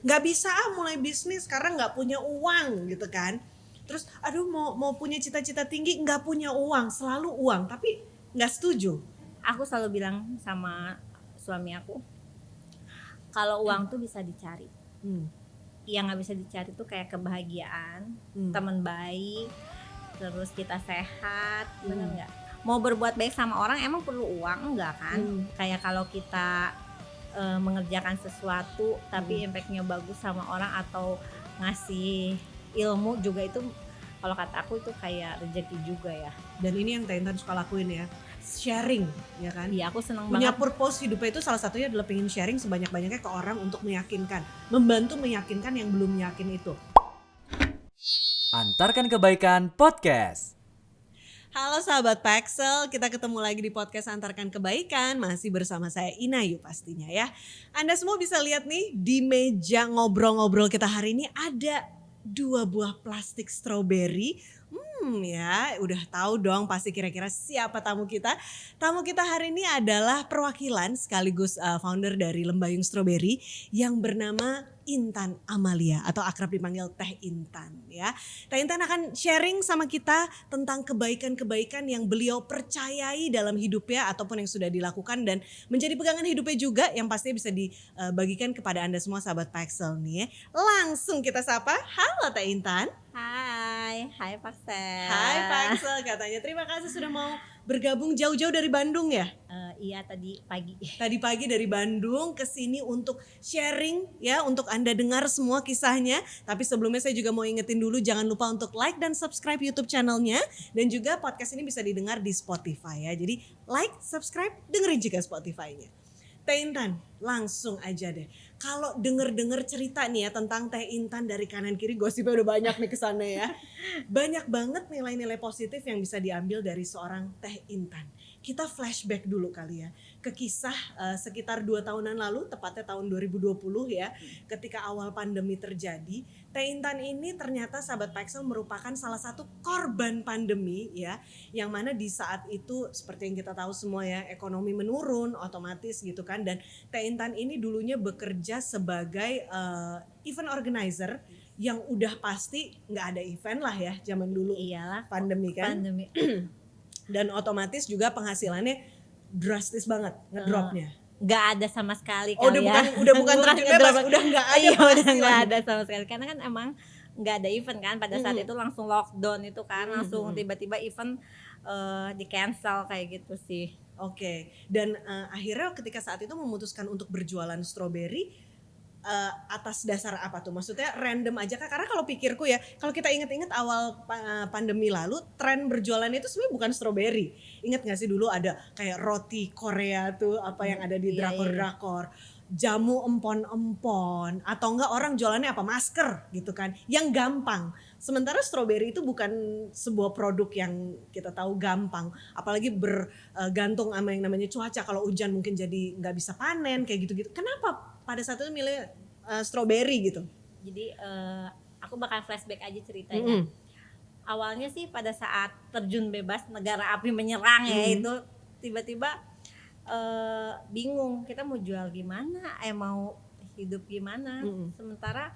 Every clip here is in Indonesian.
nggak bisa mulai bisnis karena nggak punya uang gitu kan. Terus aduh mau punya cita-cita tinggi nggak punya uang, selalu uang, tapi nggak setuju. Aku selalu bilang sama suami aku, kalau uang tuh bisa dicari. Yang nggak bisa dicari tuh kayak kebahagiaan, teman baik, terus kita sehat, bener nggak? Mau berbuat baik sama orang emang perlu uang enggak kan? Kayak kalau kita mengerjakan sesuatu tapi impactnya bagus sama orang atau ngasih ilmu juga, itu kalau kata aku itu kayak rezeki juga ya. Dan ini yang Teh Intan suka lakuin ya, sharing ya kan. Iya, aku seneng Punya banget. purpose hidupnya itu salah satunya adalah pengen sharing sebanyak-banyaknya ke orang untuk meyakinkan, membantu meyakinkan yang belum yakin itu. Antarkan Kebaikan Podcast. Halo sahabat Paxel, kita ketemu lagi di podcast Antarkan Kebaikan, masih bersama saya Inayu pastinya ya. Anda semua bisa lihat nih di meja ngobrol-ngobrol kita hari ini ada 2 buah plastik stroberi. Ya udah tahu dong pasti kira-kira siapa tamu kita. Tamu kita hari ini adalah perwakilan sekaligus founder dari Lembayung Strawberry yang bernama Intan Amalia atau akrab dipanggil Teh Intan ya. Teh Intan akan sharing sama kita tentang kebaikan-kebaikan yang beliau percayai dalam hidupnya ataupun yang sudah dilakukan dan menjadi pegangan hidupnya juga yang pastinya bisa dibagikan kepada Anda semua sahabat Paxel nih ya. Langsung kita sapa, halo Teh Intan. Hai Paxel. Hai Paxel, katanya terima kasih sudah mau bergabung jauh-jauh dari Bandung ya. Iya, tadi pagi. Tadi pagi dari Bandung ke sini untuk sharing ya, untuk Anda dengar semua kisahnya. Tapi sebelumnya saya juga mau ingetin dulu, jangan lupa untuk like dan subscribe YouTube channelnya. Dan juga podcast ini bisa didengar di Spotify ya. Jadi like, subscribe, dengerin juga Spotify-nya. Teh Intan, langsung aja deh. Kalau denger-denger cerita nih ya tentang Teh Intan dari kanan kiri, gosipnya udah banyak nih kesana ya. Banyak banget nilai-nilai positif yang bisa diambil dari seorang Teh Intan. Kita flashback dulu kali ya ke kisah sekitar 2 tahunan lalu, tepatnya tahun 2020 ya, ketika awal pandemi terjadi. Teh Intan ini ternyata sahabat Paxel merupakan salah satu korban pandemi ya, yang mana di saat itu seperti yang kita tahu semua ya, ekonomi menurun otomatis gitu kan, dan Teh Intan ini dulunya bekerja sebagai event organizer yang udah pasti nggak ada event lah ya zaman dulu. Iyalah, pandemi kan. Pandemi. Dan otomatis juga penghasilannya drastis banget ngedropnya. Gak ada sama sekali Oh, kali udah bukan terjun bebas, udah nggak ada. Iya, udah penghasilan. nggak ada sama sekali karena kan emang nggak ada event kan pada saat itu, langsung lockdown itu kan, langsung tiba-tiba event di cancel kayak gitu sih. Oke. Dan akhirnya ketika saat itu memutuskan untuk berjualan stroberi, atas dasar apa tuh? Maksudnya random aja kah? Karena kalau pikirku ya, kalau kita inget-inget awal pandemi lalu, tren berjualan itu sebenarnya bukan stroberi. Ingat gak sih dulu ada kayak roti Korea tuh, apa yang ada di drakor-drakor, jamu empon-empon, atau enggak orang jualannya apa, masker gitu kan, yang gampang. Sementara stroberi itu bukan sebuah produk yang kita tahu gampang, apalagi bergantung sama yang namanya cuaca. Kalau hujan mungkin jadi nggak bisa panen kayak gitu-gitu. Kenapa pada saat itu milih stroberi gitu? Jadi aku bakal flashback aja ceritanya. Awalnya sih pada saat terjun bebas, negara api menyerang ya, itu tiba-tiba bingung kita mau jual gimana, mau hidup gimana. Sementara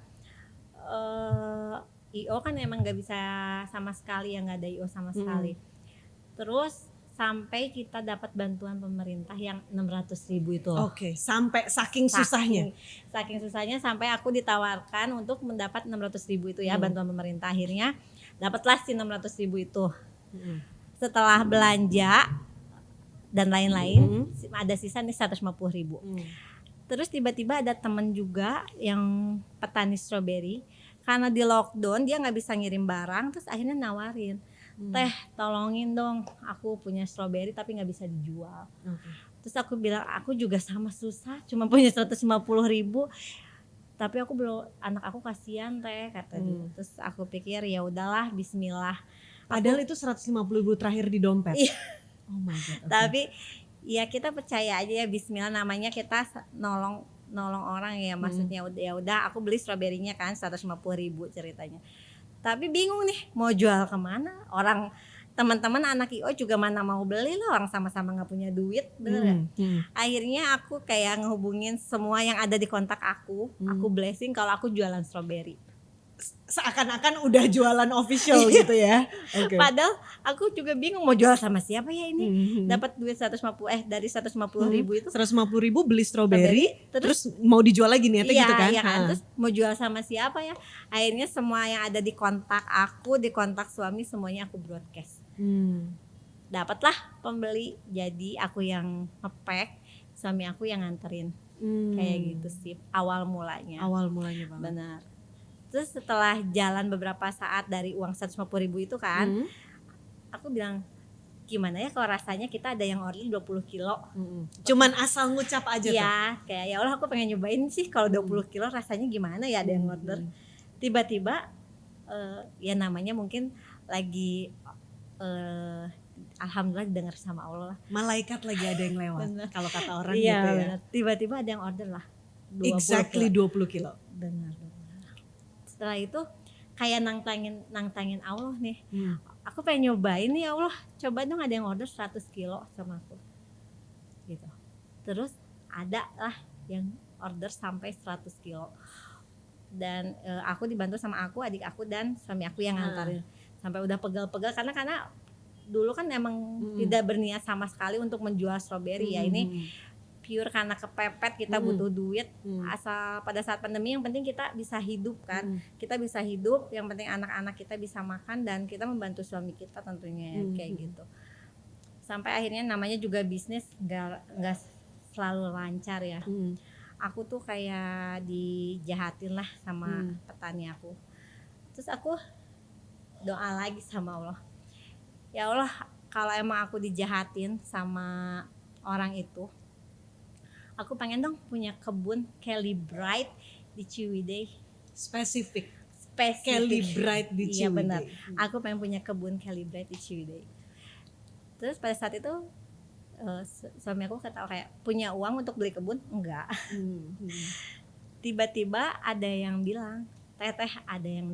IO kan emang nggak bisa sama sekali, yang nggak ada IO sama sekali. Terus sampai kita dapat bantuan pemerintah yang 600.000 itu. Oke, sampai saking susahnya. Saking susahnya sampai aku ditawarkan untuk mendapat 600.000 itu ya, bantuan pemerintah. Akhirnya dapatlah si 600.000 itu. Setelah belanja dan lain-lain, ada sisa nih 150.000. Terus tiba-tiba ada temen juga yang petani stroberi, karena di lockdown dia nggak bisa ngirim barang, terus akhirnya nawarin, Teh tolongin dong, aku punya stroberi tapi nggak bisa dijual. Terus aku bilang aku juga sama susah, cuma punya 150.000, tapi aku belum, anak aku kasihan Teh, kata dia. Terus aku pikir ya udahlah, Bismillah. Padahal itu 150.000 terakhir di dompet. Iya. Oh my god. Tapi ya kita percaya aja ya, Bismillah, namanya kita nolong orang ya, maksudnya ya udah aku beli stroberinya kan 150.000 ceritanya. Tapi bingung nih mau jual kemana, orang teman-teman anak IO juga mana mau beli lah, orang sama-sama nggak punya duit, bener nggak? Akhirnya aku kayak ngehubungin semua yang ada di kontak aku blessing kalau aku jualan stroberi. Seakan-akan udah jualan official gitu ya. Oke. Padahal aku juga bingung mau jual sama siapa ya ini. Dapat duit 150 dari 150.000 itu 150.000 beli stroberi, terus mau dijual lagi niatnya iya, gitu kan? Iya kan, terus mau jual sama siapa ya? Akhirnya semua yang ada di kontak aku, di kontak suami semuanya aku broadcast. Dapatlah pembeli, jadi aku yang ngepack, suami aku yang nganterin. Kayak gitu sih awal mulanya. Awal mulanya banget. Benar. Terus setelah jalan beberapa saat dari uang 150.000 itu kan, aku bilang gimana ya kalau rasanya kita ada yang order 20 kilo. Cuman asal ngucap aja tuh. Iya, kayak ya Allah aku pengen nyobain sih kalau 20 kilo rasanya gimana ya ada yang order. Tiba-tiba ya namanya mungkin lagi alhamdulillah didengar sama Allah lah. Malaikat lagi ada yang lewat. Kalau kata orang Iya, gitu ya. benar. Tiba-tiba ada yang order lah. 20 Exactly kilo. 20 kilo. Benar. Setelah itu kayak nantangin Allah nih. Aku pengen nyobain nih ya Allah, coba dong ada yang order 100 kilo sama aku. Gitu. Terus ada lah yang order sampai 100 kilo. Dan aku dibantu sama aku, adik aku dan suami aku yang ngantarin. Sampai udah pegal-pegal karena dulu kan emang tidak berniat sama sekali untuk menjual stroberi ya. Ini pure karena kepepet kita butuh duit, asal pada saat pandemi yang penting kita bisa hidup kan, kita bisa hidup, yang penting anak-anak kita bisa makan dan kita membantu suami kita tentunya kayak gitu. Sampai akhirnya namanya juga bisnis nggak selalu lancar ya. Aku tuh kayak dijahatin lah sama petani aku. Terus aku doa lagi sama Allah, ya Allah kalau emang aku dijahatin sama orang itu, aku pengen dong punya kebun Kelly Bright di Ciwidey. Spesifik. Kelly Bright di Ciwidey. Iya benar. Aku pengen punya kebun Kelly Bright di Ciwidey. Terus pada saat itu suami aku kata kayak punya uang untuk beli kebun? Enggak. Tiba-tiba ada yang bilang, Teteh ada yang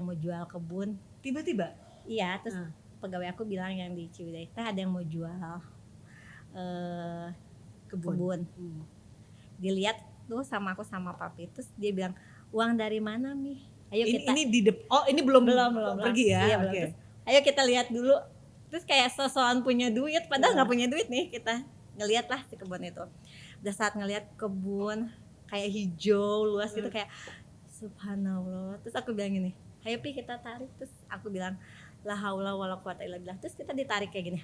mau jual kebun. Tiba-tiba? Iya, terus pegawai aku bilang yang di Ciwidey, Teh ada yang mau jual kebun. Dilihat tuh sama aku sama papi, terus dia bilang uang dari mana Mi? Ayo kita. Ini belum pergi ya? Iya, belum. Terus, ayo kita lihat dulu. Terus kayak sosokan punya duit, padahal nggak punya duit nih kita. Ngeliat lah si kebun itu. Udah saat ngeliat kebun kayak hijau luas gitu kayak subhanallah. Terus aku bilang gini, ayo Pi kita tarik. Terus aku bilang la haula wala quwata illa billah. Terus kita ditarik kayak gini.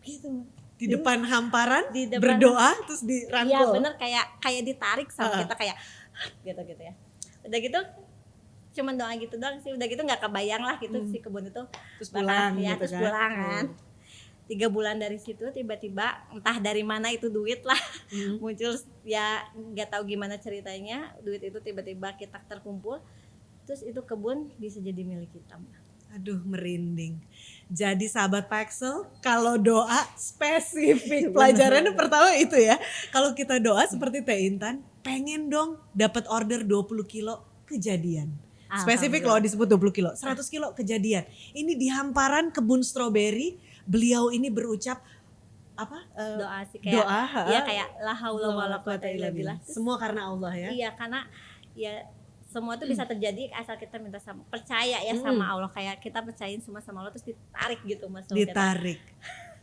Gitu. Di depan hamparan, di depan, berdoa terus dirangkul. Iya bener kayak ditarik sama kita kayak gitu ya. Udah gitu cuman doa gitu doang sih. Udah gitu nggak kebayang lah gitu si kebun itu. Terus pulang ya, gitu terus kan. pulang kan. 3 bulan dari situ tiba-tiba entah dari mana itu duit lah muncul, ya nggak tahu gimana ceritanya duit itu tiba-tiba kita terkumpul, terus itu kebun bisa jadi milik kita. Aduh merinding. Jadi sahabat Paxel, kalau doa spesifik pelajarannya pertama itu ya. Kalau kita doa seperti Teh Intan, pengen dong dapat order 20 kilo, kejadian. Spesifik loh disebut 20 kilo, 100 kilo kejadian. Ini di hamparan kebun stroberi, beliau ini berucap apa? Doa sih kayak doa, ya kayak la haula wala quwata illa billah. Semua karena Allah ya. Iya, karena ya semua itu bisa terjadi asal kita minta sama, percaya ya sama Allah, kayak kita percayain semua sama Allah terus ditarik gitu Mas. Ditarik.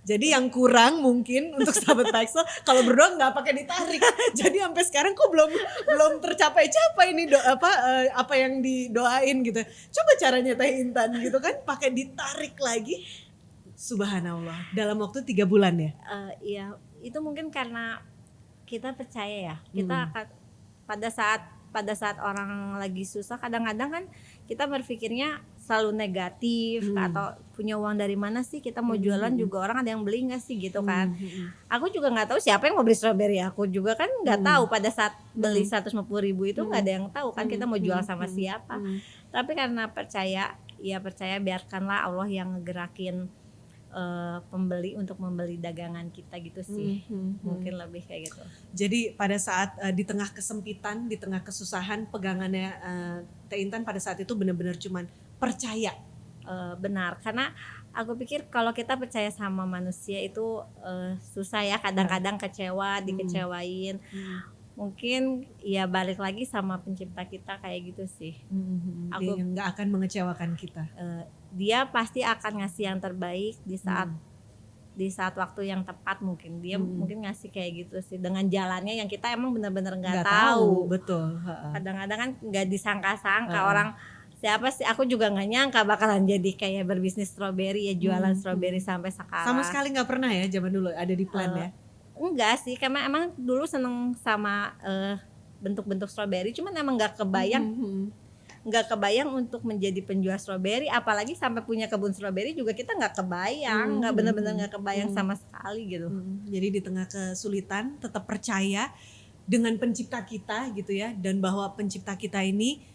Jadi yang kurang mungkin untuk sahabat Paxel kalau berdoa nggak pakai ditarik. Jadi sampai sekarang kok belum tercapai ini apa yang didoain gitu. Coba caranya Teh Intan gitu kan pakai ditarik lagi. Subhanallah. Dalam waktu 3 bulan ya. Iya, itu mungkin karena kita percaya ya. Kita akan pada saat orang lagi susah kadang-kadang kan kita berpikirnya selalu negatif atau punya uang dari mana sih, kita mau jualan juga orang ada yang beli nggak sih gitu kan. Aku juga nggak tahu siapa yang mau beli stroberi, aku juga kan nggak tahu pada saat beli 150.000 itu nggak ada yang tahu kan kita mau jual sama siapa. Tapi karena percaya biarkanlah Allah yang ngegerakin pembeli untuk membeli dagangan kita gitu sih. Mungkin lebih kayak gitu. Jadi pada saat di tengah kesempitan, di tengah kesusahan, pegangannya Teh Intan pada saat itu benar-benar cuman percaya. Benar, karena Aku pikir kalau kita percaya sama manusia itu susah ya, kadang-kadang kecewa, dikecewain. Mungkin ya balik lagi sama pencipta kita kayak gitu sih. Dia yang nggak akan mengecewakan kita. Dia pasti akan ngasih yang terbaik di saat waktu yang tepat. Mungkin dia mungkin ngasih kayak gitu sih, dengan jalannya yang kita emang benar-benar nggak tahu. Betul. Kadang-kadang kan nggak disangka-sangka orang. Siapa sih, aku juga nggak nyangka bakalan jadi kayak berbisnis stroberi ya, jualan stroberi sampai sekarang. Sama sekali nggak pernah ya zaman dulu ada di plan ya? Enggak sih, karena emang dulu seneng sama bentuk-bentuk stroberi, cuman emang nggak kebayang untuk menjadi penjual stroberi, apalagi sampai punya kebun stroberi juga kita nggak kebayang, nggak benar-benar nggak kebayang sama sekali gitu. Jadi di tengah kesulitan tetap percaya dengan pencipta kita gitu ya, dan bahwa pencipta kita ini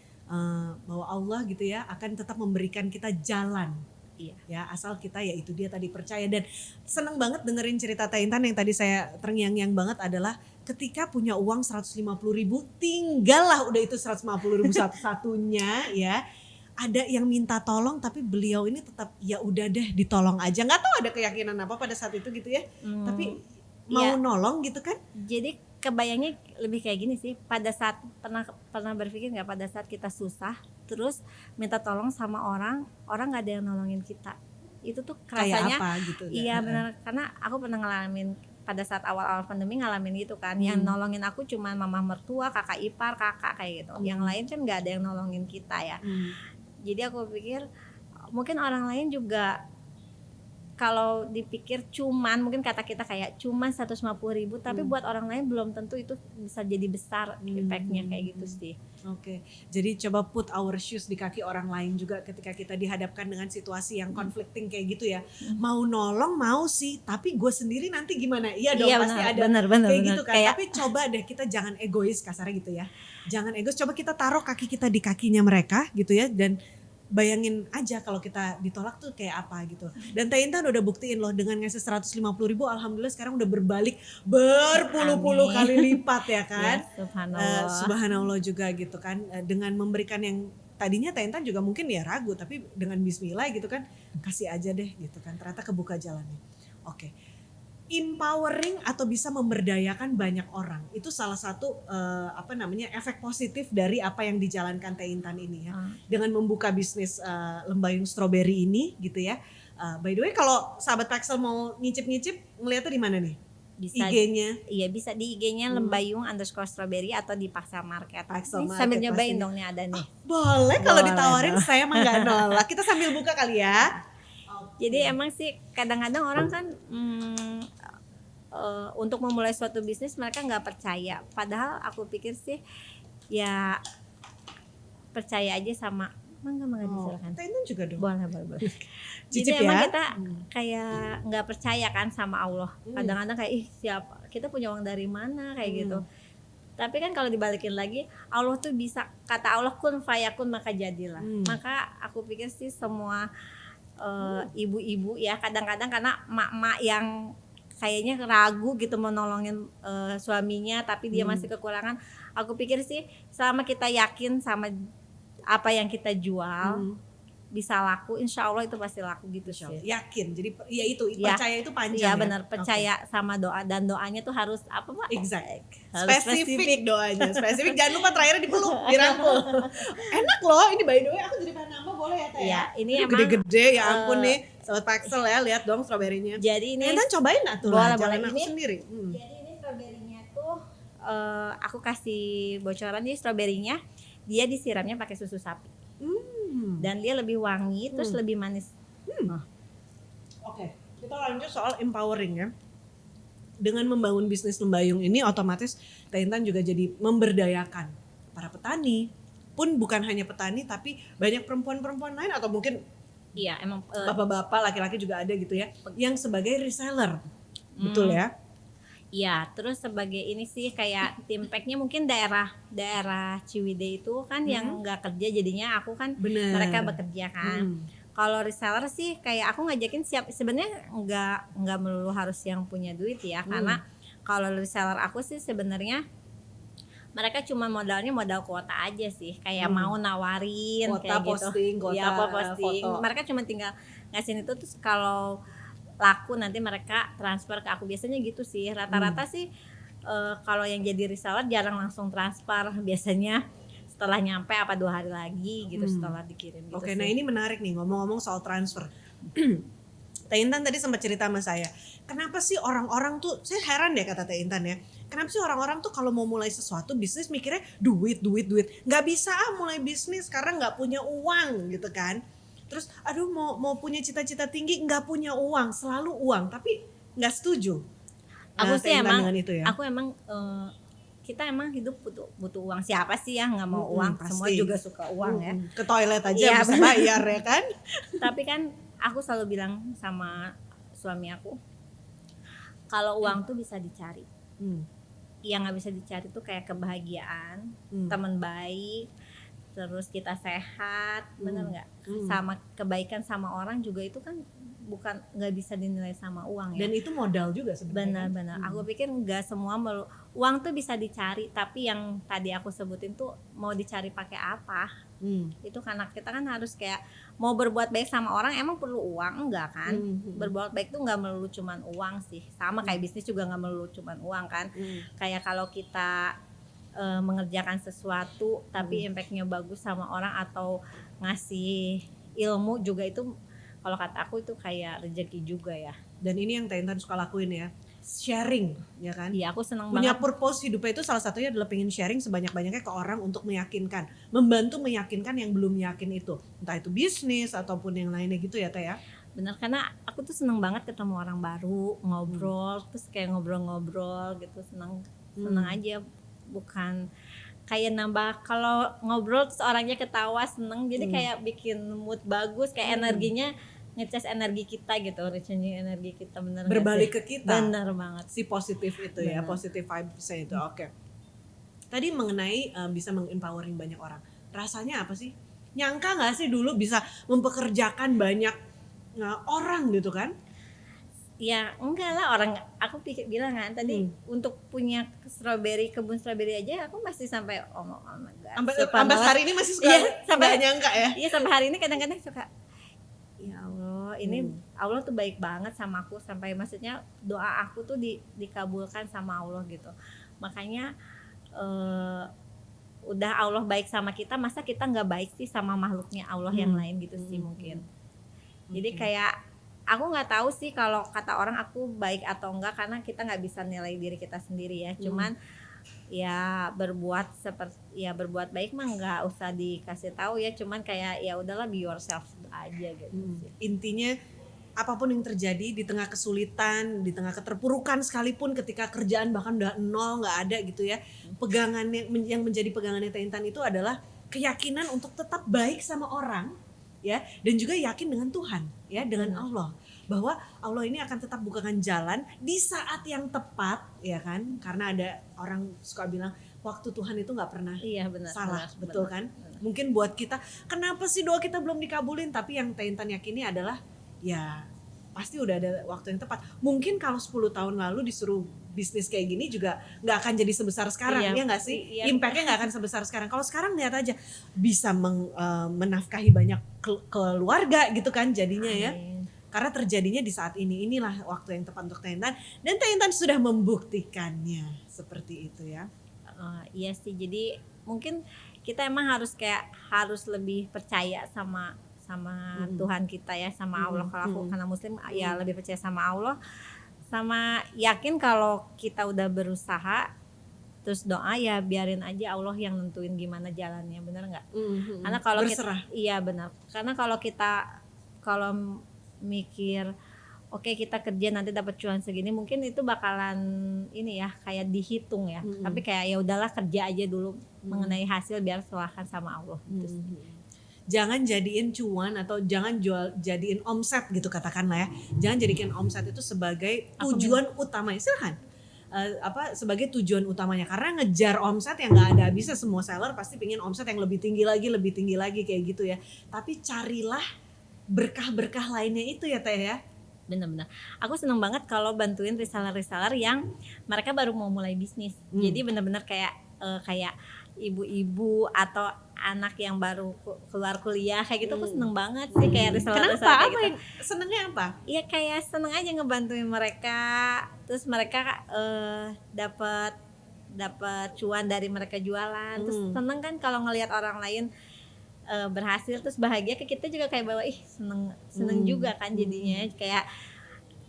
bahwa Allah gitu ya akan tetap memberikan kita jalan. Iya. Ya, asal kita ya itu dia tadi percaya. Dan seneng banget dengerin cerita Teh Intan yang tadi saya terngiang-ngiang banget adalah ketika punya uang 150.000 tinggal lah udah itu 150.000 satu-satunya ya. Ada yang minta tolong tapi beliau ini tetap ya udah deh ditolong aja. Nggak tahu ada keyakinan apa pada saat itu gitu ya. Tapi mau nolong gitu kan. Jadi kebayangnya lebih kayak gini sih, pada saat pernah berpikir nggak pada saat kita susah terus minta tolong sama orang nggak ada yang nolongin kita, itu tuh rasanya kayak apa gitu. Iya benar, karena aku pernah ngalamin pada saat awal-awal pandemi ngalamin gitu kan. Yang nolongin aku cuma mama mertua, kakak ipar, kakak kayak gitu. Yang lain kan nggak ada yang nolongin kita ya. Jadi aku pikir mungkin orang lain juga kalau dipikir mungkin kata kita kayak cuman 150.000, tapi buat orang lain belum tentu itu bisa jadi besar efeknya kayak gitu sih. Oke. Jadi coba put our shoes di kaki orang lain juga ketika kita dihadapkan dengan situasi yang conflicting kayak gitu ya. Mau nolong mau sih, tapi gue sendiri nanti gimana? Iya dong, pasti ada bener, kayak gitu kan. Kayak, tapi coba deh kita jangan egois kasarnya gitu ya. Jangan egois, coba kita taruh kaki kita di kakinya mereka gitu ya, dan bayangin aja kalau kita ditolak tuh kayak apa gitu. Dan Teh Intan udah buktiin loh dengan ngasih 150.000, alhamdulillah sekarang udah berbalik berpuluh-puluh kali lipat ya kan. Ya, subhanallah juga gitu kan. Dengan memberikan yang tadinya Teh Intan juga mungkin ya ragu, tapi dengan bismillah gitu kan, kasih aja deh gitu kan. Ternyata kebuka jalannya. Oke. Empowering atau bisa memberdayakan banyak orang itu salah satu efek positif dari apa yang dijalankan Teh Intan ini ya, dengan membuka bisnis lembayung stroberi ini gitu ya. By the way, kalau sahabat Paxel mau ngicip-ngicip ngeliatnya di mana nih? Bisa IG-nya? Iya bisa di IG-nya lembayung_strawberry atau di Paxel Market. Paxel Market sambil nyobain pastinya. dong nih ada nih. Boleh kalau ditawarin saya mah nggak nolak. Kita sambil buka kali ya. Jadi emang sih kadang-kadang orang kan untuk memulai suatu bisnis mereka nggak percaya. Padahal aku pikir sih ya percaya aja sama mangga disilakan. Teh Intan juga dong. Boleh. Jadi Cicip emang ya. kita kayak nggak percaya kan sama Allah. Kadang-kadang kayak siapa kita punya uang dari mana kayak gitu. Tapi kan kalau dibalikin lagi, Allah tuh bisa, kata Allah kun fayakun maka jadilah. Maka aku pikir sih semua ibu-ibu ya kadang-kadang karena mak-mak yang kayaknya ragu gitu mau nolongin suaminya tapi dia masih kekurangan. Aku pikir sih selama kita yakin sama apa yang kita jual bisa laku, insya Allah itu pasti laku gitu sih. Yakin, jadi ya itu percaya itu panjang. Iya benar, percaya sama doa, dan doanya tuh harus apa Pak? Exact. Harus Spesifik doanya, spesifik. Jangan lupa terakhirnya dipeluk, dirangkul. Enak loh, ini by the way aku jadi pengen nambah, boleh ya Teh? Iya, ini emang gede-gede ya ampun nih, sobat Paxel ya, lihat dong stroberinya. Jadi ini Enten cobain lah tuh boleh, jalan aku ini sendiri. Jadi ini stroberinya tuh aku kasih bocoran, nih stroberinya dia disiramnya pakai susu sapi. Dan dia lebih wangi, terus lebih manis. Oke, kita lanjut soal empowering ya. Dengan membangun bisnis lembayung ini otomatis Teh Intan juga jadi memberdayakan para petani. Pun bukan hanya petani tapi banyak perempuan-perempuan lain atau mungkin Iya, emang bapak-bapak, laki-laki juga ada gitu ya, yang sebagai reseller. Betul ya? Iya, terus sebagai ini sih kayak tim packnya mungkin daerah Ciwidey itu kan yang nggak kerja, jadinya aku kan mereka bekerja kan. Kalau reseller sih kayak aku ngajakin sebenarnya nggak melulu harus yang punya duit ya, karena kalau reseller aku sih sebenarnya mereka cuma modalnya modal kuota aja sih, kayak mau nawarin Kuota kayak posting, gitu. kuota, Iya, posting. foto. Mereka cuma tinggal ngasihin itu, terus kalau laku nanti mereka transfer ke aku, biasanya gitu sih. Rata-rata sih kalau yang jadi reseller jarang langsung transfer, biasanya setelah nyampe 2 hari lagi gitu setelah dikirim gitu. Oke, sih. nah ini menarik nih ngomong-ngomong soal transfer. Teh Intan tadi sempat cerita sama saya, kenapa sih orang-orang tuh, saya heran deh kata Teh Intan ya, kenapa sih orang-orang tuh kalau mau mulai sesuatu bisnis mikirnya duit, nggak bisa mulai bisnis karena nggak punya uang gitu kan. Terus aduh mau punya cita-cita tinggi nggak punya uang, selalu uang, tapi nggak setuju. Aku Teh sih Intan emang, dengan itu ya. aku emang kita emang hidup butuh uang. Siapa sih yang nggak mau uang? Semua pasti. juga suka uang ya. Ke toilet aja Iya, bisa benar. bayar ya kan. Tapi kan aku selalu bilang sama suami aku, kalau uang tuh bisa dicari. Yang nggak bisa dicari tuh kayak kebahagiaan, teman baik, terus kita sehat, bener nggak? Sama kebaikan sama orang juga itu kan bukan, nggak bisa dinilai sama uang ya. Dan itu modal juga sebenarnya. Benar-benar. Aku pikir nggak semua uang tuh bisa dicari, tapi yang tadi aku sebutin tuh mau dicari pakai apa? Itu karena kita kan harus kayak mau berbuat baik sama orang, emang perlu uang enggak kan? Berbuat baik tuh nggak melulu cuman uang sih. Sama kayak bisnis juga nggak melulu cuman uang kan? Kayak kalau kita mengerjakan sesuatu tapi impactnya bagus sama orang atau ngasih ilmu juga, itu kalau kata aku itu kayak rezeki juga ya. Dan ini yang Teh Intan suka lakuin ya, sharing ya kan. Iya, aku senang Punya banget. purpose hidupnya itu salah satunya adalah pengen sharing sebanyak-banyaknya ke orang untuk meyakinkan, membantu meyakinkan yang belum yakin itu, entah itu bisnis ataupun yang lainnya gitu ya Teh ya. Benar, karena aku tuh seneng banget ketemu orang baru, ngobrol, terus kayak ngobrol-ngobrol gitu, seneng aja, bukan kayak nambah, kalau ngobrol terus orangnya ketawa seneng, jadi kayak bikin mood bagus, kayak energinya ngecas energi kita gitu, recharging energi kita, bener nggak Berbalik sih? ke kita. Bener banget. Si positif itu ya, Benar. positive vibes-nya itu. Oke. Tadi mengenai bisa mengempowering banyak orang. Rasanya apa sih? Nyangka nggak sih dulu bisa mempekerjakan banyak orang gitu kan? Ya enggak lah, orang aku bilang kan tadi untuk punya kebun strawberry aja aku masih sampai oh my God, Sampai hari ini masih suka sampai nggak nyangka ya. Iya, sampai hari ini kadang-kadang suka, ya Allah ini Allah tuh baik banget sama aku, sampai maksudnya doa aku tuh dikabulkan sama Allah gitu. Makanya udah Allah baik sama kita, masa kita nggak baik sih sama makhluknya Allah yang lain gitu sih mungkin. Jadi kayak aku nggak tahu sih kalau kata orang aku baik atau enggak, karena kita nggak bisa nilai diri kita sendiri ya. Cuman ya berbuat baik mah nggak usah dikasih tahu ya, cuman kayak ya udahlah, be yourself aja gitu sih. Intinya apapun yang terjadi di tengah kesulitan, di tengah keterpurukan sekalipun, ketika kerjaan bahkan udah nol, nggak ada gitu ya, pegangannya yang menjadi pegangannya Teh Intan itu adalah keyakinan untuk tetap baik sama orang ya, dan juga yakin dengan Tuhan ya, dengan Allah, bahwa Allah ini akan tetap bukakan jalan di saat yang tepat ya kan, karena ada orang suka bilang waktu Tuhan itu nggak pernah Iya, benar, salah, benar, betul benar, kan? benar. Mungkin buat kita kenapa sih doa kita belum dikabulin, tapi yang Teh Intan yakini adalah ya pasti udah ada waktu yang tepat. Mungkin kalau 10 tahun lalu disuruh bisnis kayak gini juga nggak akan jadi sebesar sekarang, Iya, ya nggak sih? iya. Impactnya nggak akan sebesar sekarang. Kalau sekarang lihat aja bisa menafkahi banyak keluarga gitu kan jadinya ya. Amin. Karena terjadinya di saat ini, inilah waktu yang tepat untuk Teh Intan, dan Teh Intan sudah membuktikannya seperti itu ya. Iya sih, jadi mungkin kita emang harus lebih percaya sama Tuhan kita ya, sama Allah. Kalau aku karena muslim ya lebih percaya sama Allah, sama yakin kalau kita udah berusaha terus doa, ya biarin aja Allah yang nentuin gimana jalannya, benar nggak? Karena kalau berserah. iya benar, karena kalau mikir oke, kita kerja nanti dapat cuan segini, mungkin itu bakalan ini ya kayak dihitung ya. Tapi kayak ya udahlah, kerja aja dulu, mengenai hasil biar serahkan sama Allah gitu sih. Jangan jadiin cuan atau jangan jadiin omset gitu katakanlah ya. Jangan jadikan omset itu sebagai tujuan utamanya. Silahkan. Sebagai tujuan utamanya, karena ngejar omset yang nggak ada habisnya. Semua seller pasti pingin omset yang lebih tinggi lagi kayak gitu ya. Tapi carilah berkah-berkah lainnya itu ya Teh ya. Benar-benar. Aku seneng banget kalau bantuin reseller-reseller yang mereka baru mau mulai bisnis. Jadi benar-benar kayak kayak ibu-ibu atau anak yang baru keluar kuliah kayak gitu aku seneng banget sih kayak reseller Kenapa? kayak Apa gitu. yang senengnya apa? Iya kayak seneng aja ngebantuin mereka, terus mereka dapat cuan dari mereka jualan, terus seneng kan kalau ngelihat orang lain berhasil terus bahagia ke kita juga kayak bawa seneng juga kan jadinya kayak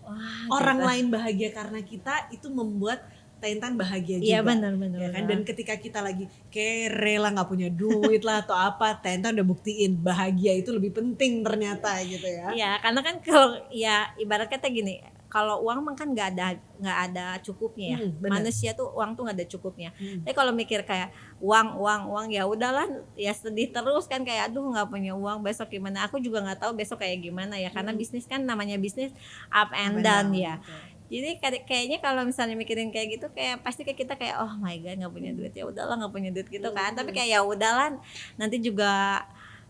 wah Orang gitu. lain bahagia karena kita itu membuat Teh Intan bahagia juga. Iya benar Ya kan, dan ketika kita lagi kere lah nggak punya duit lah atau apa, Teh Intan udah buktiin bahagia itu lebih penting ternyata gitu ya. Iya karena kan kalau ya ibarat kata gini, kalau uang mah kan nggak ada cukupnya ya. Benar. Manusia tuh uang tuh nggak ada cukupnya. Tapi kalau mikir kayak uang ya udahlah ya sedih terus kan kayak aduh nggak punya uang besok gimana. Aku juga nggak tahu besok kayak gimana ya karena bisnis kan namanya bisnis up and down ya. Betul. Jadi kayaknya kalau misalnya mikirin kayak gitu kayak pasti kayak kita kayak oh my god nggak punya duit ya udahlah nggak punya duit gitu kan. Tapi kayak ya udahlah nanti juga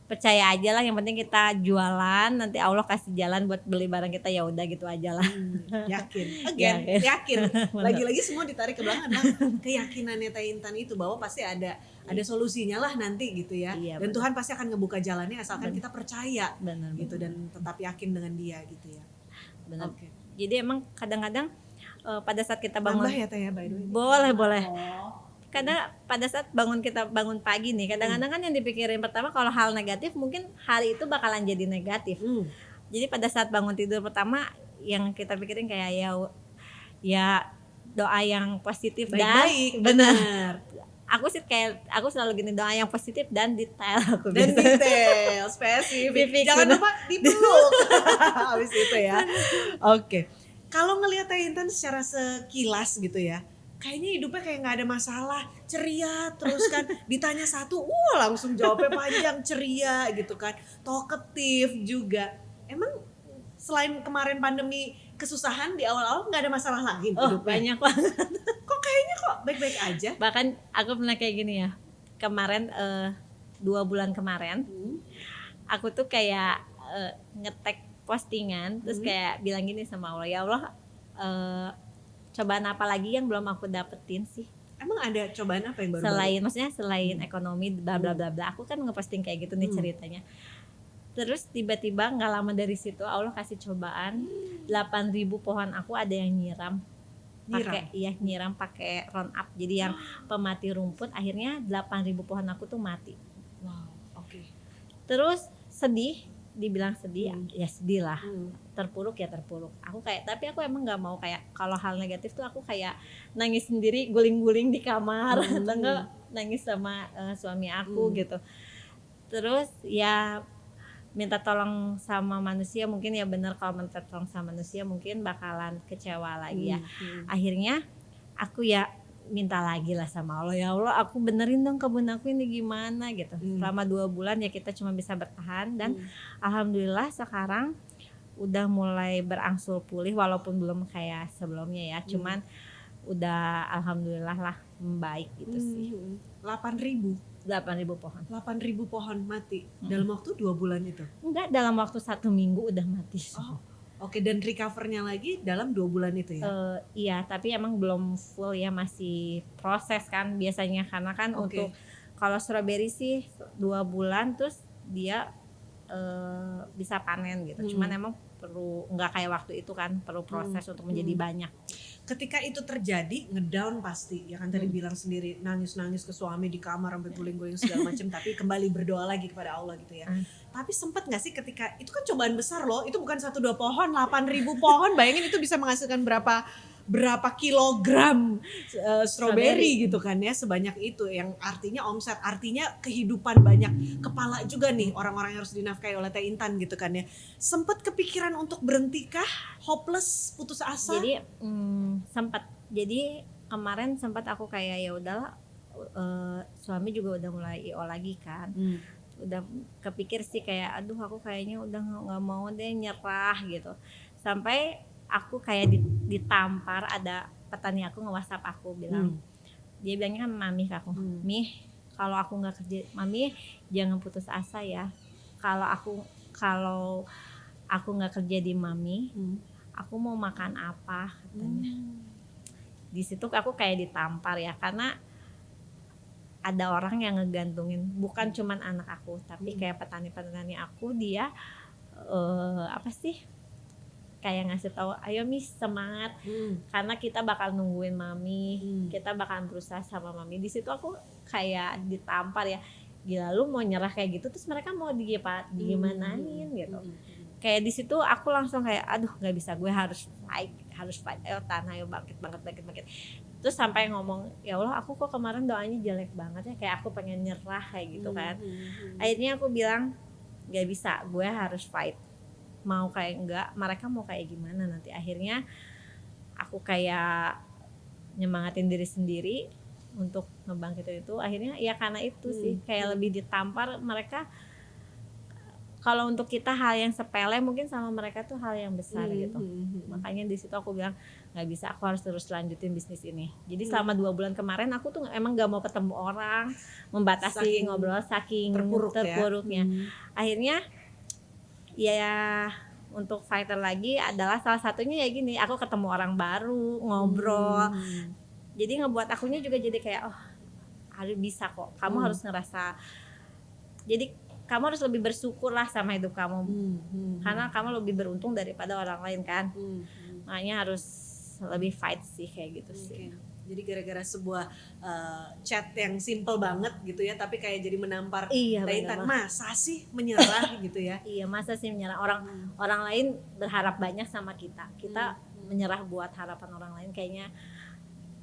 percaya aja lah yang penting kita jualan nanti Allah kasih jalan buat beli barang kita ya udah gitu aja lah. Yakin, again, yakin. Lagi-lagi semua ditarik ke belakang adalah keyakinannya Teh Intan itu bahwa pasti ada solusinya lah nanti gitu ya. Iya, Dan benar. Tuhan pasti akan ngebuka jalannya asalkan kita percaya Benar gitu dan tetap yakin dengan Dia gitu ya. benar. Oke. Jadi emang kadang-kadang pada saat kita bangun Tambah ya Teh ya by the way. boleh. Kadang pada saat kita bangun pagi nih kadang-kadang kan yang dipikirin pertama kalau hal negatif mungkin hari itu bakalan jadi negatif. Jadi pada saat bangun tidur pertama yang kita pikirin kayak ya doa yang positif Baik-baik, dan benar. benar. Aku selalu gini doa yang positif dan detail aku Dan biasa. detail, spesifik. Spesifik, Jangan benar. lupa dipeluk. Habis itu ya. Oke. Kalau ngelihat Teh Intan secara sekilas gitu ya, kayaknya hidupnya kayak nggak ada masalah, ceria terus kan. Ditanya satu, langsung jawabnya panjang, ceria gitu kan, talkative juga. Emang selain kemarin pandemi kesusahan di awal-awal nggak ada masalah lain Oh hidupnya? banyak banget. Kok kayaknya kok baik-baik aja? Bahkan aku pernah kayak gini ya kemarin 2 bulan kemarin aku tuh kayak ngetek postingan terus kayak bilang gini sama Allah ya Allah cobaan apa lagi yang belum aku dapetin sih Emang ada cobaan apa yang baru? selain ekonomi bla bla bla bla aku kan ngeposting kayak gitu nih ceritanya terus tiba-tiba nggak lama dari situ Allah kasih cobaan 8.000 pohon aku ada yang nyiram pakai Roundup jadi yang pemati rumput akhirnya 8.000 pohon aku tuh mati. Wow, oke. Terus sedih dibilang sedih ya sedih lah terpuruk aku kayak tapi aku emang nggak mau kayak kalau hal negatif tuh aku kayak nangis sendiri guling-guling di kamar atau enggak nangis sama suami aku gitu terus ya minta tolong sama manusia mungkin ya benar kalau minta tolong sama manusia mungkin bakalan kecewa lagi ya akhirnya aku ya minta lagi lah sama Allah ya Allah aku benerin dong kebun aku ini gimana gitu selama 2 bulan ya kita cuma bisa bertahan dan alhamdulillah sekarang udah mulai berangsur pulih walaupun belum kayak sebelumnya ya cuman udah alhamdulillah lah membaik gitu sih 8.000 pohon 8.000 pohon mati dalam waktu 2 bulan itu. enggak dalam waktu 1 minggu udah mati Oh, oke. Dan recovernya lagi dalam 2 bulan itu ya. Iya tapi emang belum full ya masih proses kan biasanya karena kan untuk kalau strawberry sih 2 bulan terus dia bisa panen gitu cuman emang perlu nggak kayak waktu itu kan perlu proses untuk menjadi banyak. Ketika itu terjadi ngedown pasti ya kan tadi bilang sendiri nangis-nangis ke suami di kamar sampai guling-guling segala macam tapi kembali berdoa lagi kepada Allah gitu ya. Tapi sempat nggak sih ketika itu kan cobaan besar loh itu bukan 1-2 pohon 8.000 pohon bayangin itu bisa menghasilkan berapa kilogram strawberry gitu kan ya sebanyak itu yang artinya omset artinya kehidupan banyak kepala juga nih orang-orang yang harus dinafkahi oleh Teh Intan gitu kan ya. Sempat kepikiran untuk berhentikah hopeless putus asa? Jadi sempat jadi kemarin sempat aku kayak ya udahlah suami juga udah mulai IO lagi kan udah kepikir sih kayak aduh aku kayaknya udah nggak mau deh nyerah gitu sampai aku kayak ditampar ada petani aku nge-WhatsApp aku bilang dia bilangnya kan mami ke aku Mih kalau aku nggak kerja mami jangan putus asa ya kalau aku nggak kerja di mami aku mau makan apa katanya di situ aku kayak ditampar ya karena ada orang yang ngegantungin, bukan cuman anak aku, tapi kayak petani-petani aku, dia apa sih, kayak ngasih tahu, ayo Miss semangat, karena kita bakal nungguin mami, kita bakal berusaha sama mami. Di situ aku kayak ditampar ya, gila lu mau nyerah kayak gitu, terus mereka mau digimanain gitu. Kayak di situ aku langsung kayak aduh nggak bisa, gue harus fight, ayo tanah, ayo bangkit. Terus sampai ngomong, ya Allah aku kok kemarin doanya jelek banget ya, kayak aku pengen nyerah kayak gitu kan. Akhirnya aku bilang nggak bisa, gue harus fight, mau kayak enggak, mereka mau kayak gimana nanti. Akhirnya aku kayak nyemangatin diri sendiri untuk ngebangkitin itu. Akhirnya ya karena itu sih, kayak lebih ditampar mereka. Kalau untuk kita hal yang sepele, mungkin sama mereka tuh hal yang besar gitu. Makanya di situ aku bilang nggak bisa, aku harus terus lanjutin bisnis ini. Jadi selama 2 bulan kemarin aku tuh emang nggak mau ketemu orang, membatasi ngobrol saking terpuruknya. Akhirnya ya untuk fighter lagi adalah salah satunya ya gini, aku ketemu orang baru, ngobrol. Jadi ngebuat akunya juga jadi kayak oh harus bisa kok, kamu harus ngerasa, jadi kamu harus lebih bersyukur lah sama hidup kamu, karena kamu lebih beruntung daripada orang lain kan. Makanya harus lebih fight sih kayak gitu sih. Jadi gara-gara sebuah chat yang simple banget gitu ya, tapi kayak jadi menampar Taintan, masa sih menyerah gitu ya. Iya, masa sih menyerah, orang lain berharap banyak sama kita menyerah buat harapan orang lain, kayaknya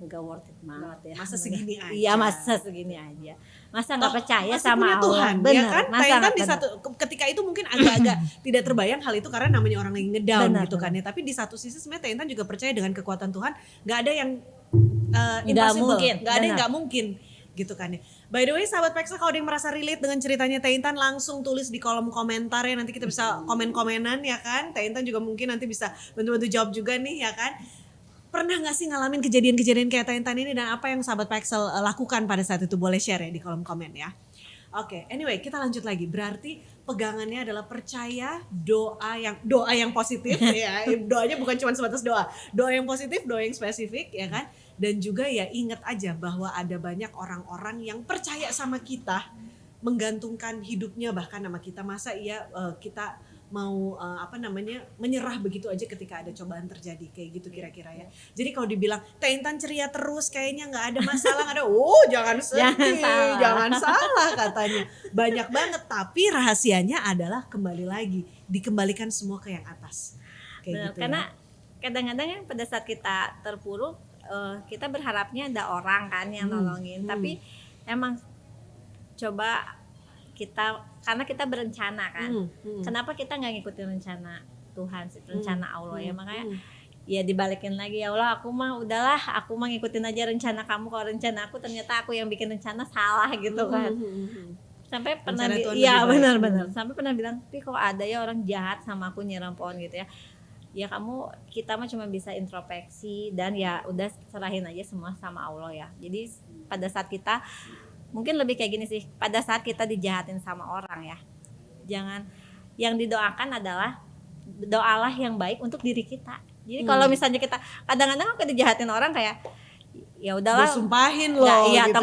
nggak worth it banget ya. Masa segini aja. Iya, masa segini aja. Masa nggak percaya sama Allah. Tuhan, bener, ya kan? Taintan di satu ketika itu mungkin agak-agak tidak terbayang hal itu karena namanya orang lagi ngedown gitu kan ya. Tapi di satu sisi sebenarnya Taintan juga percaya dengan kekuatan Tuhan. Nggak ada yang impossible, nggak ada yang nggak mungkin gitu kan ya. By the way sahabat Pexel, kalau ada yang merasa relate dengan ceritanya Taintan, langsung tulis di kolom komentar ya, nanti kita bisa komen-komenan ya kan. Taintan juga mungkin nanti bisa bantu-bantu jawab juga nih ya kan. Pernah gak sih ngalamin kejadian-kejadian kayak Taintan ini, dan apa yang sahabat Pexel lakukan pada saat itu? Boleh share ya di kolom komen ya. Oke, anyway kita lanjut lagi. Berarti pegangannya adalah percaya, doa yang positif ya. Doanya bukan cuma sebatas doa yang positif, doa yang spesifik ya kan. Dan juga ya ingat aja bahwa ada banyak orang-orang yang percaya sama kita, menggantungkan hidupnya bahkan sama kita. Masa iya kita mau menyerah begitu aja ketika ada cobaan terjadi kayak gitu kira-kira ya. Jadi kalau dibilang Taintan ceria terus, kayaknya nggak ada masalah, nggak ada, jangan sedih, jangan salah katanya. Banyak banget, tapi rahasianya adalah kembali lagi dikembalikan semua ke yang atas. Kayak benar, gitu karena ya. kadang-kadang yang pada saat kita terpuruk, kita berharapnya ada orang kan yang nolongin, tapi emang coba kita, karena kita berencana kan, kenapa kita nggak ngikutin rencana Tuhan sih, rencana Allah ya. Makanya ya dibalikin lagi, ya Allah aku mah udahlah, aku mah ngikutin aja rencana kamu, kalau rencana aku ternyata aku yang bikin rencana salah gitu kan. Sampai pernah benar-benar sampai pernah bilang, tapi kok ada ya orang jahat sama aku, nyiram pohon gitu ya. Ya kita mah cuma bisa introspeksi dan ya udah serahin aja semua sama Allah ya. Jadi pada saat kita mungkin lebih kayak gini sih, pada saat kita dijahatin sama orang ya, jangan, yang didoakan adalah doalah yang baik untuk diri kita. Jadi kalau misalnya kita kadang-kadang aku dijahatin orang kayak ya udahlah, sumpahin loh iya, gitu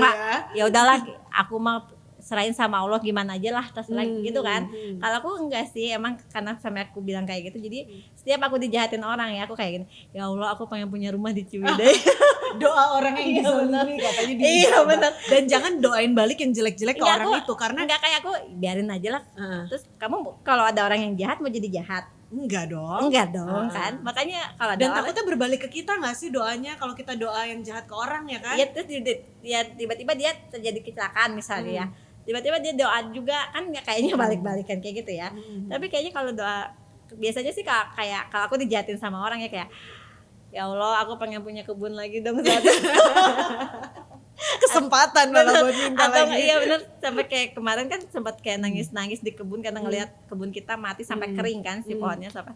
ya udahlah aku mah serahin sama Allah, gimana aja lah terserah gitu kan. Kalau aku enggak sih, emang karena sampai aku bilang kayak gitu, jadi setiap aku dijahatin orang ya aku kayak gini, ya Allah aku pengen punya rumah di Ciwidey. Doa orang yang dizalimi katanya di benar. Dan jangan doain balik yang jelek-jelek ke orang itu, karena enggak, kayak aku biarin aja lah. Terus kamu kalau ada orang yang jahat mau jadi jahat? Enggak dong kan. Makanya kalau ada, dan takutnya berbalik ke kita nggak sih doanya kalau kita doa yang jahat ke orang ya kan? Ya terus ya tiba-tiba dia terjadi kecelakaan misalnya ya, tiba-tiba dia doa juga kan, nggak kayaknya balik-balikan kayak gitu ya. Tapi kayaknya kalau doa biasanya sih kayak kalau aku dijahatin sama orang ya kayak, ya Allah aku pengen punya kebun lagi dong satu. Kesempatan malah buat minta atau lagi. Iya benar, sampai kayak kemarin kan sempat kayak nangis di kebun karena ngelihat kebun kita mati sampai kering kan si pohonnya, sampai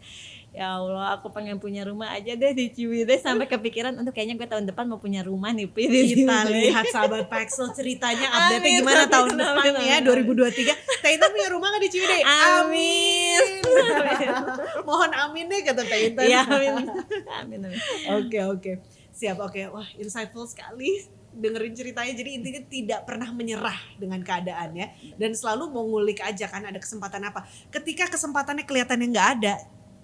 ya Allah aku pengen punya rumah aja deh di Ciwidey, sampai kepikiran untuk kayaknya gue tahun depan mau punya rumah nih di Kita lihat sahabat Pexel ceritanya update-nya gimana tahun depan ya 2023. Taintan punya rumah nggak di Ciwidey? Amin. Mohon amin deh kata Taintan. Iya amin. Oke. Siap, oke. Wah, insightful sekali. dengerin ceritanya. Jadi intinya tidak pernah menyerah dengan keadaan ya. Dan selalu mau ngulik aja kan ada kesempatan apa. Ketika kesempatannya kelihatannya nggak ada,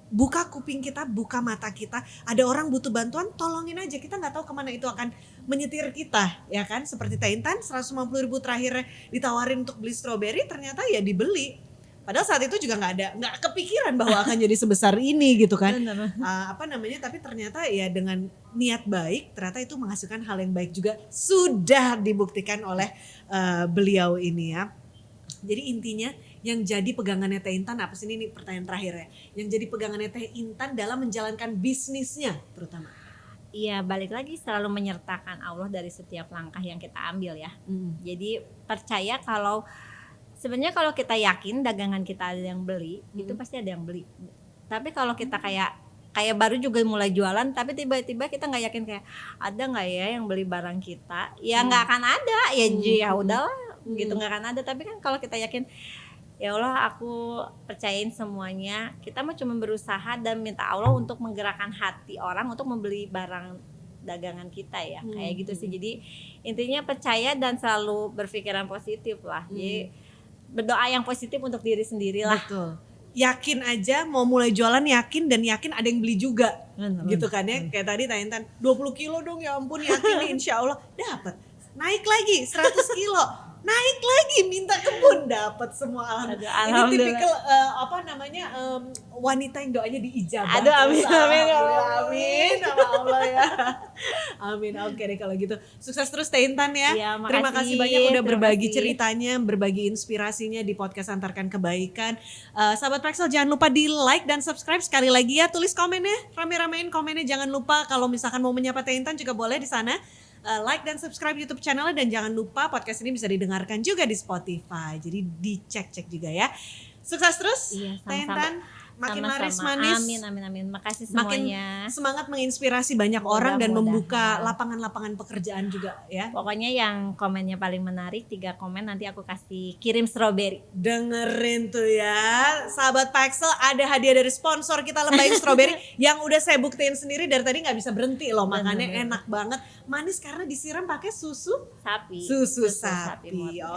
buka kuping kita, buka mata kita. Ada orang butuh bantuan, tolongin aja. Kita nggak tahu kemana itu akan menyetir kita, ya kan? Seperti Teh Intan, 150.000 terakhirnya ditawarin untuk beli stroberi, ternyata ya dibeli. Padahal saat itu juga nggak kepikiran bahwa akan jadi sebesar ini gitu kan. Tapi ternyata ya dengan niat baik, ternyata itu menghasilkan hal yang baik juga. Sudah dibuktikan oleh beliau ini ya. Jadi intinya yang jadi pegangannya Teh Intan apa sih, ini pertanyaan terakhir ya. Yang jadi pegangannya Teh Intan dalam menjalankan bisnisnya terutama. Iya, balik lagi selalu menyertakan Allah dari setiap langkah yang kita ambil ya. Jadi percaya kalau sebenarnya kalau kita yakin dagangan kita ada yang beli, itu pasti ada yang beli. Tapi kalau kita kayak baru juga mulai jualan tapi tiba-tiba kita nggak yakin kayak ada nggak ya yang beli barang kita, ya nggak akan ada ya udahlah gitu, nggak akan ada. Tapi kan kalau kita yakin ya Allah aku percayain semuanya, kita mah cuma berusaha dan minta Allah untuk menggerakkan hati orang untuk membeli barang dagangan kita ya, kayak gitu sih. Jadi intinya percaya dan selalu berpikiran positif lah. Jadi berdoa yang positif untuk diri sendiri lah. Betul. Yakin aja mau mulai jualan, yakin dan yakin ada yang beli juga. Gitu kan ya. Kayak tadi Teh Intan 20 kilo dong, ya ampun yakin nih insya Allah dapat. Naik lagi 100 kilo. Naik lagi minta kebun, dapat semua. Alhamdulillah. Ini tipikal wanita yang doanya diijabah. Aduh amin Amin sama Allah ya. Amin. Oke deh kalau gitu. Sukses terus Teh Intan ya. Ya, Terima kasih banyak udah berbagi ceritanya, berbagi inspirasinya di podcast Antarkan Kebaikan. Sahabat Paxel jangan lupa di like dan subscribe sekali lagi ya. Tulis komennya, rame-ramein komennya. Jangan lupa kalau misalkan mau menyapa Teh Intan juga boleh di sana. Like dan subscribe YouTube channelnya, dan jangan lupa podcast ini bisa didengarkan juga di Spotify. Jadi dicek-cek juga ya. Sukses terus, iya, Teh Intan. Makin laris manis. Amin. Makasih semuanya. Makin semangat menginspirasi banyak orang dan membuka lapangan-lapangan pekerjaan juga ya. Pokoknya yang komennya paling menarik 3 komen nanti aku kasih kirim stroberi. Dengerin tuh ya, sahabat Paxel, ada hadiah dari sponsor kita Lembayung Stroberi yang udah saya buktiin sendiri dari tadi nggak bisa berhenti loh, makannya enak banget, manis karena disiram pakai susu sapi.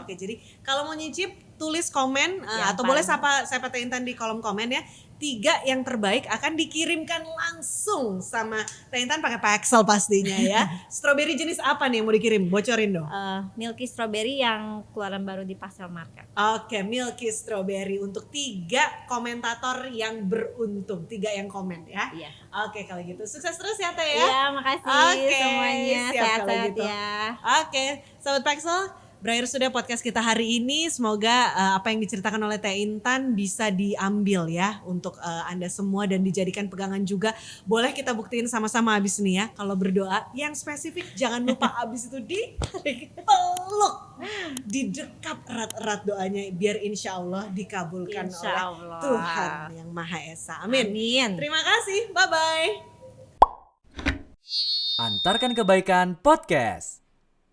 Oke, jadi kalau mau nyicip tulis komen atau boleh sapa Teh Intan di kolom komen ya. 3 yang terbaik akan dikirimkan langsung sama Teh Intan pakai Paxel pastinya ya. Stroberi jenis apa nih yang mau dikirim? Bocorin dong. Milky Strawberry yang keluaran baru di Pastel Market. Oke, Milky Strawberry untuk 3 komentator yang beruntung, 3 yang komen ya. Iya. Oke, kalau gitu sukses terus ya Teh ya. Iya, makasih semuanya. Siap Sehat-sehat gitu ya. Oke, sahabat Paxel, berakhir sudah podcast kita hari ini. Semoga apa yang diceritakan oleh Teh Intan bisa diambil ya untuk Anda semua dan dijadikan pegangan juga. Boleh kita buktiin sama-sama abis ini ya. Kalau berdoa yang spesifik jangan lupa abis itu dipeluk, didekap erat-erat doanya biar insya Allah dikabulkan oleh Tuhan yang Maha Esa. Amin. Terima kasih. Bye-bye. Antarkan Kebaikan Podcast.